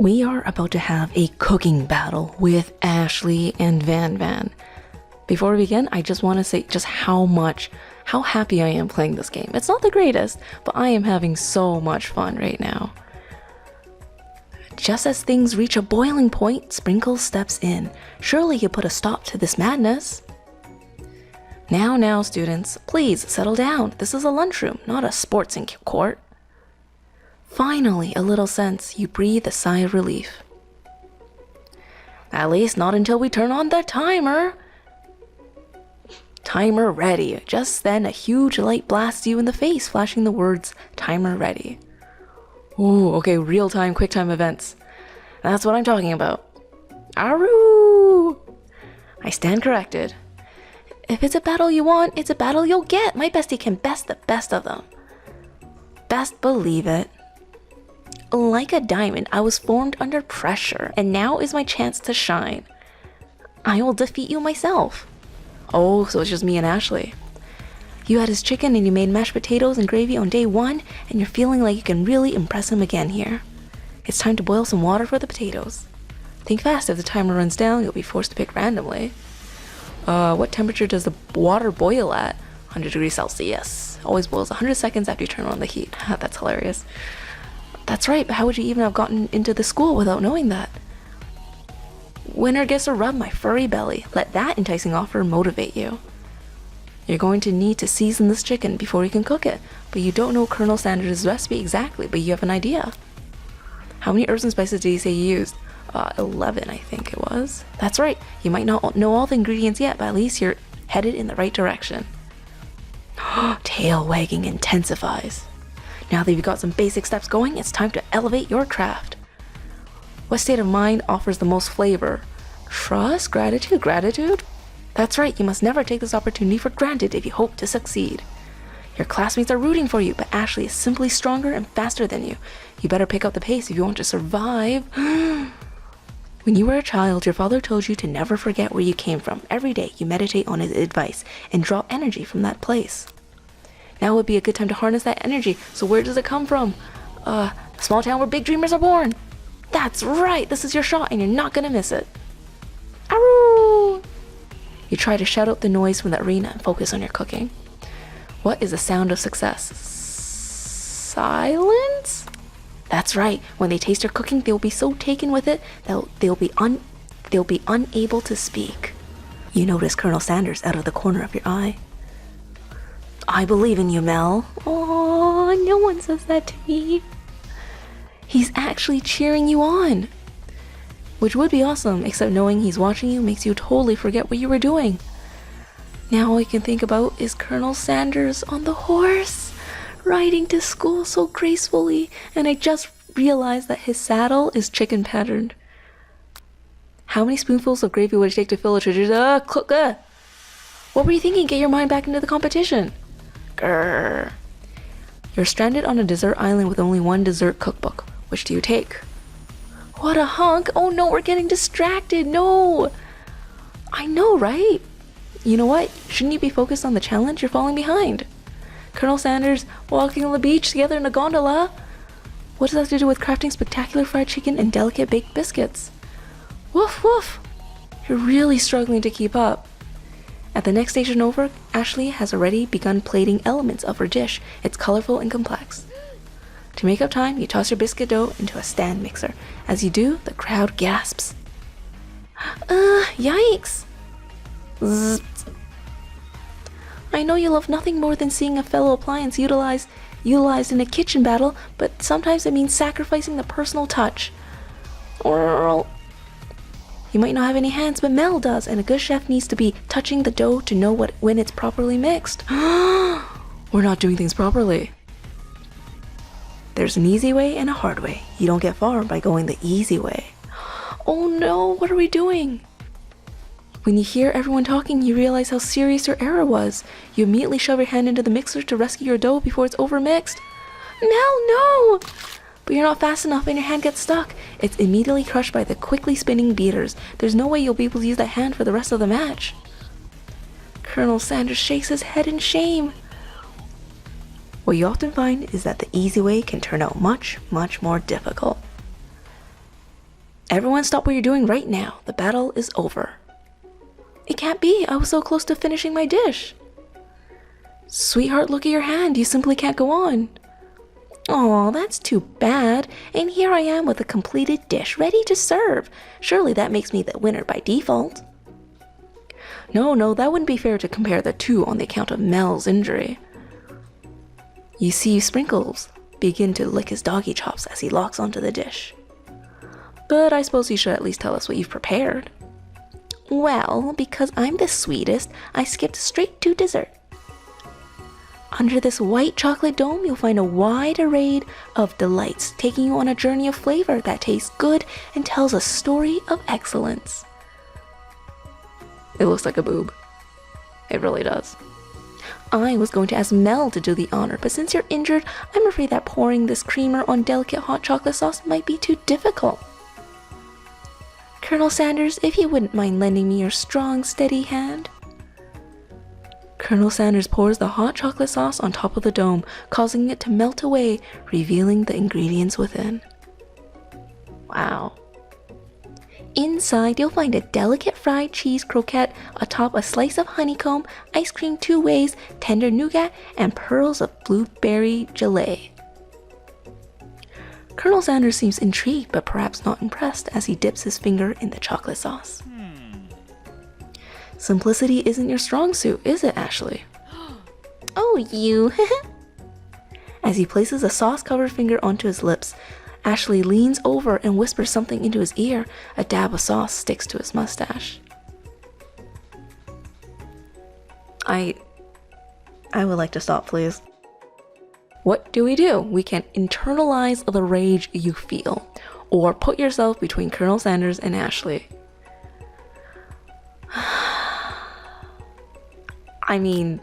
We are about to have a cooking battle with Ashley and Van Van. Before we begin, I just want to say just how happy I am playing this game. It's not the greatest, but I am having so much fun right now. Just as things reach a boiling point, Sprinkles steps in. Surely he'll put a stop to this madness. Now, students, please settle down. This is a lunchroom, not a sports court. Finally, a little sense. You breathe a sigh of relief. At least not until we turn on the timer. Timer ready. Just then, a huge light blasts you in the face, flashing the words, timer ready. Ooh, okay, real-time, quick-time events. That's what I'm talking about. Aroo! I stand corrected. If it's a battle you want, it's a battle you'll get. My bestie can best the best of them. Best believe it. Like a diamond, I was formed under pressure, and now is my chance to shine. I will defeat you myself. Oh, so it's just me and Ashley. You had his chicken and you made mashed potatoes and gravy on day one, and you're feeling like you can really impress him again here. It's time to boil some water for the potatoes. Think fast, if the timer runs down, you'll be forced to pick randomly. What temperature does the water boil at? 100 degrees Celsius. Always boils 100 seconds after you turn on the heat. That's hilarious. That's right, but how would you even have gotten into the school without knowing that? Winner gets to rub my furry belly. Let that enticing offer motivate you. You're going to need to season this chicken before you can cook it, but you don't know Colonel Sanders' recipe exactly, but you have an idea. How many herbs and spices did he say you used? 11, I think it was. That's right, you might not know all the ingredients yet, but at least you're headed in the right direction. Tail wagging intensifies. Now that you've got some basic steps going, it's time to elevate your craft. What state of mind offers the most flavor? Trust? Gratitude? That's right, you must never take this opportunity for granted if you hope to succeed. Your classmates are rooting for you, but Ashley is simply stronger and faster than you. You better pick up the pace if you want to survive. When you were a child, your father told you to never forget where you came from. Every day, you meditate on his advice and draw energy from that place. Now would be a good time to harness that energy. So where does it come from? A small town where big dreamers are born. That's right, this is your shot and you're not gonna miss it. Aroo! You try to shut out the noise from the arena and focus on your cooking. What is the sound of success? Silence? That's right, when they taste your cooking, they'll be so taken with it that they'll be unable to speak. You notice Colonel Sanders out of the corner of your eye. I believe in you, Mel. Oh, no one says that to me. He's actually cheering you on. Which would be awesome, except knowing he's watching you makes you totally forget what you were doing. Now all I can think about is Colonel Sanders on the horse, riding to school so gracefully, and I just realized that his saddle is chicken patterned. How many spoonfuls of gravy would it take to fill a tradition? What were you thinking? Get your mind back into the competition. Grrr. You're stranded on a desert island with only one dessert cookbook. Which do you take? What a hunk! Oh no, we're getting distracted! No! I know, right? You know what? Shouldn't you be focused on the challenge? You're falling behind. Colonel Sanders walking on the beach together in a gondola? What does that have to do with crafting spectacular fried chicken and delicate baked biscuits? Woof woof! You're really struggling to keep up. At the next station over, Ashley has already begun plating elements of her dish. It's colorful and complex. To make up time, you toss your biscuit dough into a stand mixer. As you do, the crowd gasps. Yikes! Zzz. I know you love nothing more than seeing a fellow appliance utilized in a kitchen battle, but sometimes it means sacrificing the personal touch. You might not have any hands, but Mel does, and a good chef needs to be touching the dough to know when it's properly mixed. We're not doing things properly. There's an easy way and a hard way. You don't get far by going the easy way. Oh no, what are we doing? When you hear everyone talking, you realize how serious your error was. You immediately shove your hand into the mixer to rescue your dough before it's overmixed. Mel, no! But you're not fast enough and your hand gets stuck. It's immediately crushed by the quickly spinning beaters. There's no way you'll be able to use that hand for the rest of the match. Colonel Sanders shakes his head in shame. What you often find is that the easy way can turn out much, much more difficult. Everyone stop what you're doing right now. The battle is over. It can't be. I was so close to finishing my dish. Sweetheart, look at your hand. You simply can't go on. Aw, that's too bad. And here I am with a completed dish ready to serve. Surely that makes me the winner by default. No, that wouldn't be fair to compare the two on the account of Mel's injury. You see Sprinkles begin to lick his doggy chops as he locks onto the dish. But I suppose you should at least tell us what you've prepared. Well, because I'm the sweetest, I skipped straight to dessert. Under this white chocolate dome, you'll find a wide array of delights, taking you on a journey of flavor that tastes good and tells a story of excellence. It looks like a boob. It really does. I was going to ask Mel to do the honor, but since you're injured, I'm afraid that pouring this creamer on delicate hot chocolate sauce might be too difficult. Colonel Sanders, if you wouldn't mind lending me your strong, steady hand. Colonel Sanders pours the hot chocolate sauce on top of the dome, causing it to melt away, revealing the ingredients within. Wow. Inside, you'll find a delicate fried cheese croquette atop a slice of honeycomb, ice cream 2 ways, tender nougat, and pearls of blueberry gelée. Colonel Sanders seems intrigued, but perhaps not impressed, as he dips his finger in the chocolate sauce. Simplicity isn't your strong suit, is it, Ashley? Oh, you! As he places a sauce-covered finger onto his lips, Ashley leans over and whispers something into his ear. A dab of sauce sticks to his mustache. I would like to stop, please. What do? We can internalize the rage you feel, or put yourself between Colonel Sanders and Ashley. I mean,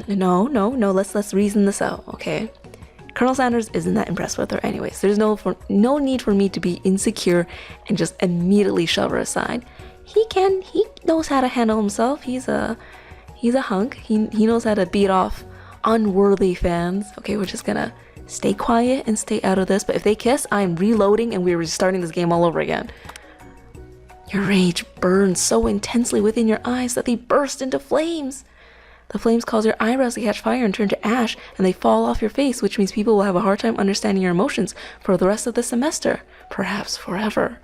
no, let's reason this out, okay? Colonel Sanders isn't that impressed with her anyways. There's no need for me to be insecure and just immediately shove her aside. He knows how to handle himself. He's a hunk. He knows how to beat off unworthy fans. Okay, we're just gonna stay quiet and stay out of this. But if they kiss, I'm reloading and we're restarting this game all over again. Your rage burns so intensely within your eyes that they burst into flames. The flames cause your eyebrows to catch fire and turn to ash, and they fall off your face, which means people will have a hard time understanding your emotions for the rest of the semester, perhaps forever.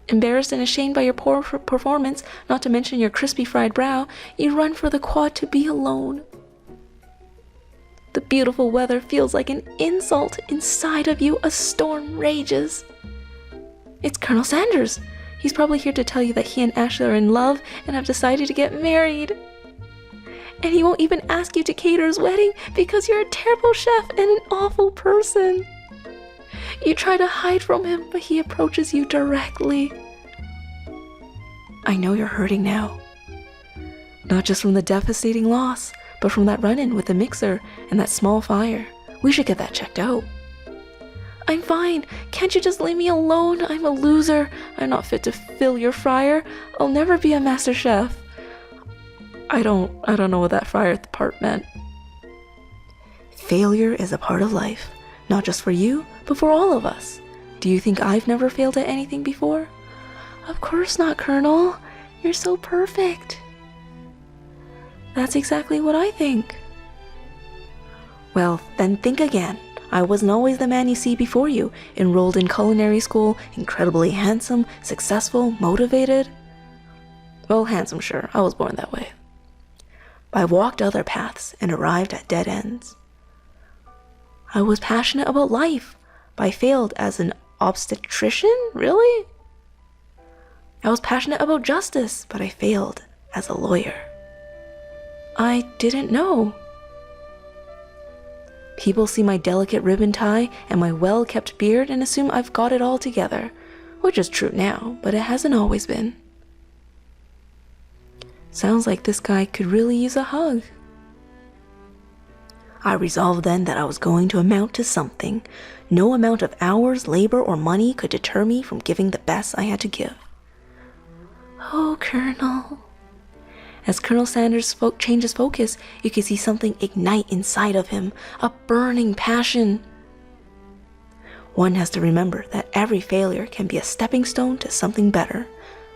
Embarrassed and ashamed by your poor performance, not to mention your crispy fried brow, you run for the quad to be alone. The beautiful weather feels like an insult. Inside of you, a storm rages. It's Colonel Sanders. He's probably here to tell you that he and Ashley are in love and have decided to get married. And he won't even ask you to cater his wedding because you're a terrible chef and an awful person. You try to hide from him, but he approaches you directly. I know you're hurting now. Not just from the devastating loss, but from that run-in with the mixer and that small fire. We should get that checked out. I'm fine. Can't you just leave me alone? I'm a loser. I'm not fit to fill your fryer. I'll never be a master chef. I don't know what that fryer part meant. Failure is a part of life, not just for you, but for all of us. Do you think I've never failed at anything before? Of course not, Colonel. You're so perfect. That's exactly what I think. Well, then think again. I wasn't always the man you see before you, enrolled in culinary school, incredibly handsome, successful, motivated. Well, handsome, sure, I was born that way. I walked other paths and arrived at dead ends. I was passionate about life, but I failed as an obstetrician, really? I was passionate about justice, but I failed as a lawyer. I didn't know. People see my delicate ribbon tie and my well-kept beard and assume I've got it all together, which is true now, but it hasn't always been. Sounds like this guy could really use a hug. I resolved then that I was going to amount to something. No amount of hours, labor, or money could deter me from giving the best I had to give. Oh, Colonel. As Colonel Sanders changes focus, you can see something ignite inside of him, a burning passion. One has to remember that every failure can be a stepping stone to something better.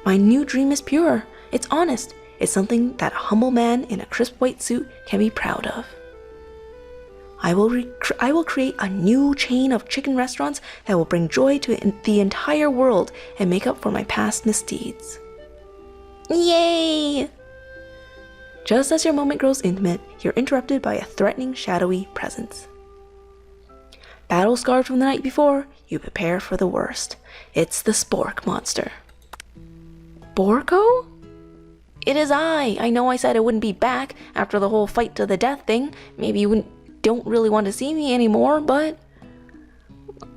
My new dream is pure. It's honest. It's something that a humble man in a crisp white suit can be proud of. I will create a new chain of chicken restaurants that will bring joy to the entire world and make up for my past misdeeds. Yay! Just as your moment grows intimate, you're interrupted by a threatening, shadowy presence. Battle-scarred from the night before, you prepare for the worst. It's the Spork monster. Borko? It is I! I know I said I wouldn't be back after the whole fight to the death thing. Maybe you don't really want to see me anymore, but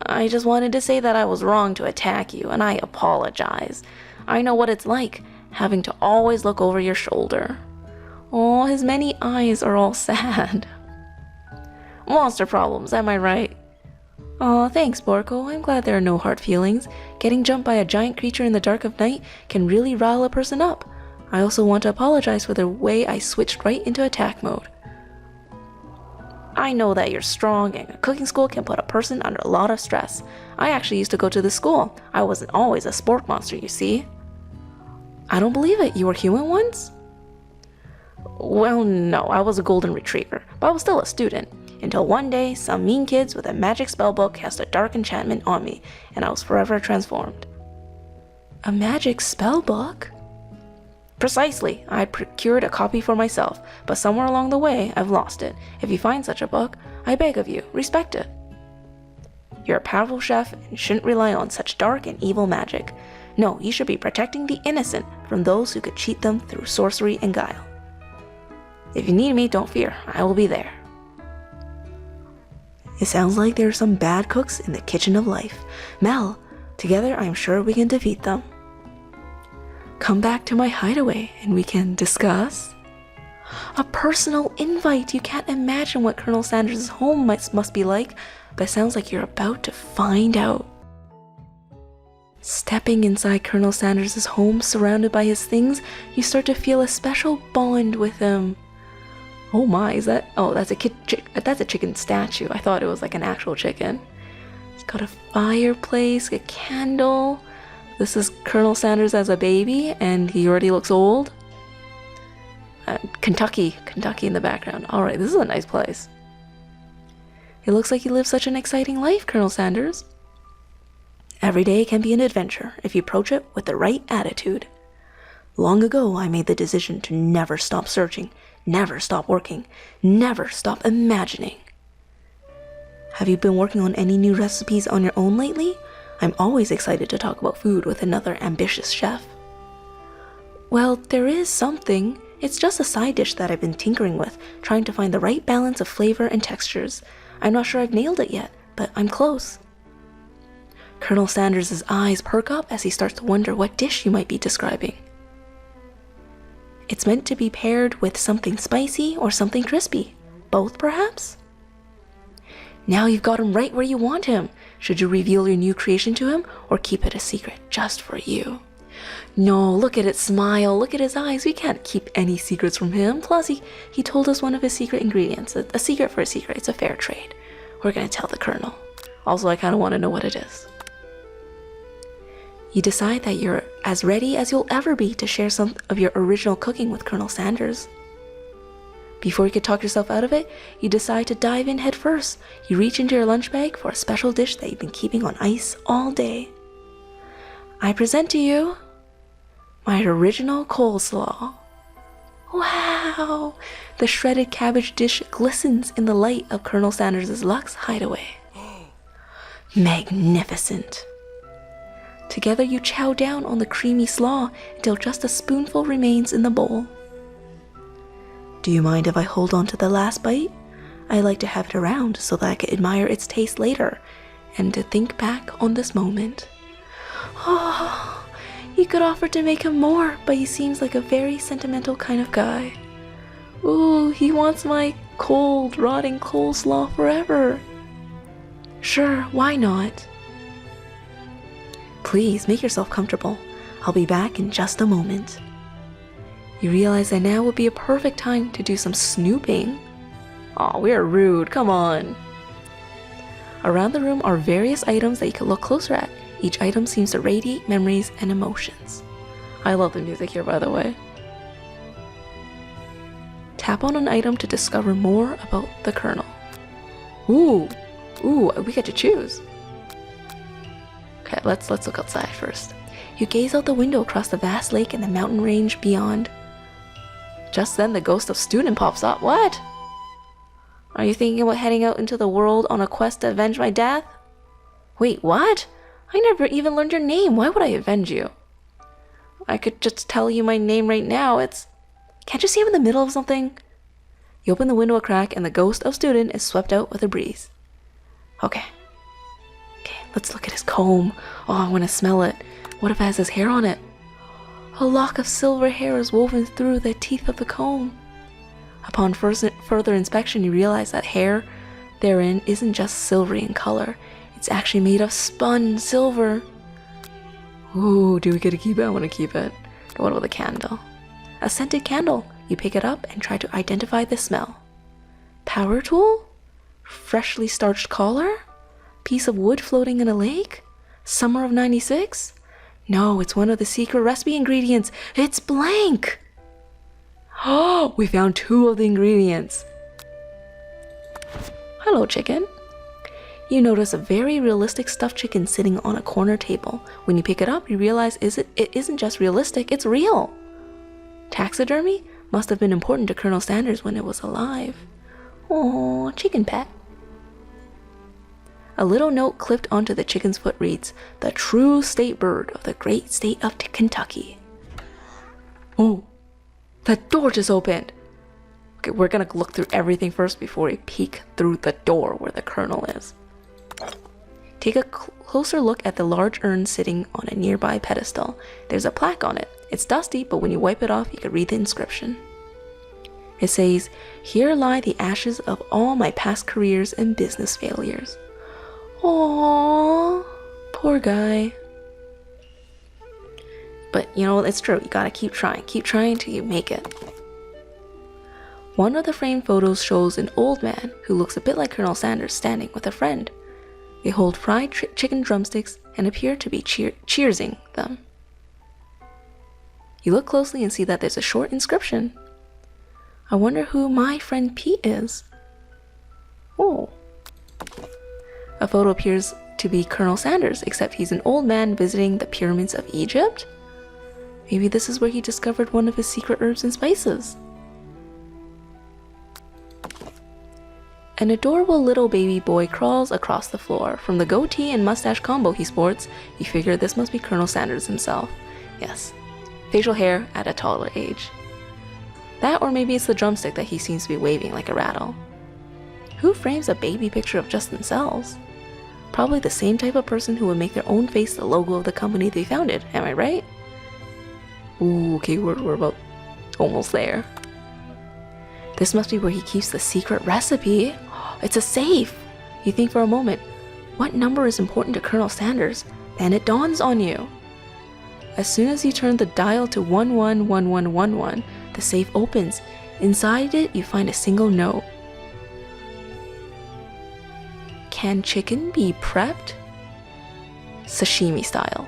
I just wanted to say that I was wrong to attack you, and I apologize. I know what it's like, having to always look over your shoulder. Oh, his many eyes are all sad. Monster problems, am I right? Aw, thanks, Borko. I'm glad there are no hard feelings. Getting jumped by a giant creature in the dark of night can really rile a person up. I also want to apologize for the way I switched right into attack mode. I know that you're strong, and a cooking school can put a person under a lot of stress. I actually used to go to this school. I wasn't always a spork monster, you see. I don't believe it. You were human once? Well, no, I was a golden retriever, but I was still a student. Until one day, some mean kids with a magic spellbook cast a dark enchantment on me, and I was forever transformed. A magic spellbook? Precisely. I procured a copy for myself, but somewhere along the way, I've lost it. If you find such a book, I beg of you, respect it. You're a powerful chef and shouldn't rely on such dark and evil magic. No, you should be protecting the innocent from those who could cheat them through sorcery and guile. If you need me, don't fear. I will be there. It sounds like there are some bad cooks in the kitchen of life. Mel, together I am sure we can defeat them. Come back to my hideaway and we can discuss. A personal invite! You can't imagine what Colonel Sanders' home must be like, but it sounds like you're about to find out. Stepping inside Colonel Sanders' home, surrounded by his things, you start to feel a special bond with him. Oh my, is that? Oh, that's a chicken statue. I thought it was like an actual chicken. It's got a fireplace, a candle. This is Colonel Sanders as a baby, and he already looks old. Kentucky in the background. All right, this is a nice place. It looks like you live such an exciting life, Colonel Sanders. Every day can be an adventure if you approach it with the right attitude. Long ago, I made the decision to never stop searching, never stop working, never stop imagining. Have you been working on any new recipes on your own lately? I'm always excited to talk about food with another ambitious chef. Well, there is something. It's just a side dish that I've been tinkering with, trying to find the right balance of flavor and textures. I'm not sure I've nailed it yet, but I'm close. Colonel Sanders' eyes perk up as he starts to wonder what dish you might be describing. It's meant to be paired with something spicy or something crispy. Both, perhaps? Now you've got him right where you want him. Should you reveal your new creation to him, or keep it a secret just for you? No, look at it smile, look at his eyes. We can't keep any secrets from him. Plus, he told us one of his secret ingredients. A secret for a secret. It's a fair trade. We're gonna tell the Colonel. Also, I kinda wanna know what it is. You decide that you're as ready as you'll ever be to share some of your original cooking with Colonel Sanders. Before you could talk yourself out of it, you decide to dive in head first. You reach into your lunch bag for a special dish that you've been keeping on ice all day. I present to you my original coleslaw. Wow! The shredded cabbage dish glistens in the light of Colonel Sanders' luxe hideaway. Magnificent! Together you chow down on the creamy slaw until just a spoonful remains in the bowl. Do you mind if I hold on to the last bite? I like to have it around so that I can admire its taste later and to think back on this moment. Oh, you could offer to make him more, but he seems like a very sentimental kind of guy. Ooh, he wants my cold, rotting coleslaw forever. Sure, why not? Please, make yourself comfortable. I'll be back in just a moment. You realize that now would be a perfect time to do some snooping. Aw, we're rude, come on. Around the room are various items that you can look closer at. Each item seems to radiate memories and emotions. I love the music here, by the way. Tap on an item to discover more about the Colonel. Ooh, we get to choose. Okay, let's look outside first. You gaze out the window across the vast lake and the mountain range beyond. Just then, the ghost of Student pops up. What? Are you thinking about heading out into the world on a quest to avenge my death? Wait, what? I never even learned your name. Why would I avenge you? I could just tell you my name right now. Can't you see I'm in the middle of something? You open the window a crack and the ghost of Student is swept out with a breeze. Okay, let's look at his comb. Oh, I want to smell it. What if it has his hair on it? A lock of silver hair is woven through the teeth of the comb. Upon further inspection, you realize that hair therein isn't just silvery in color. It's actually made of spun silver. Ooh, do we get to keep it? I want to keep it. What about the candle? A scented candle. You pick it up and try to identify the smell. Power tool? Freshly starched collar? Piece of wood floating in a lake? Summer of '96? No, it's one of the secret recipe ingredients. It's blank! Oh, we found 2 of the ingredients. Hello, chicken. You notice a very realistic stuffed chicken sitting on a corner table. When you pick it up, you realize it isn't just realistic, it's real. Taxidermy must have been important to Colonel Sanders when it was alive. Oh, chicken pet. A little note clipped onto the chicken's foot reads, "The true state bird of the great state of Kentucky." Oh, that door just opened. Okay, we're gonna look through everything first before we peek through the door where the Colonel is. Take a closer look at the large urn sitting on a nearby pedestal. There's a plaque on it. It's dusty, but when you wipe it off, you can read the inscription. It says, "Here lie the ashes of all my past careers and business failures." Aww, poor guy. But you know, it's true. You gotta keep trying till you make it. One of the framed photos shows an old man who looks a bit like Colonel Sanders standing with a friend. They hold fried chicken drumsticks and appear to be cheersing them. You look closely and see that there's a short inscription. I wonder who my friend Pete is. Oh. A photo appears to be Colonel Sanders, except he's an old man visiting the pyramids of Egypt. Maybe this is where he discovered one of his secret herbs and spices. An adorable little baby boy crawls across the floor. From the goatee and mustache combo he sports, you figure this must be Colonel Sanders himself. Yes, facial hair at a toddler age. That, or maybe it's the drumstick that he seems to be waving like a rattle. Who frames a baby picture of just themselves? Probably the same type of person who would make their own face the logo of the company they founded, am I right? Ooh, okay, we're about almost there. This must be where he keeps the secret recipe. It's a safe! You think for a moment, what number is important to Colonel Sanders? Then it dawns on you. As soon as you turn the dial to 111111, the safe opens. Inside it, you find a single note. Can chicken be prepped? Sashimi style.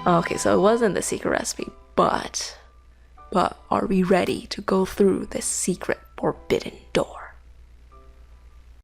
Okay, so it wasn't the secret recipe, but are we ready to go through this secret forbidden door?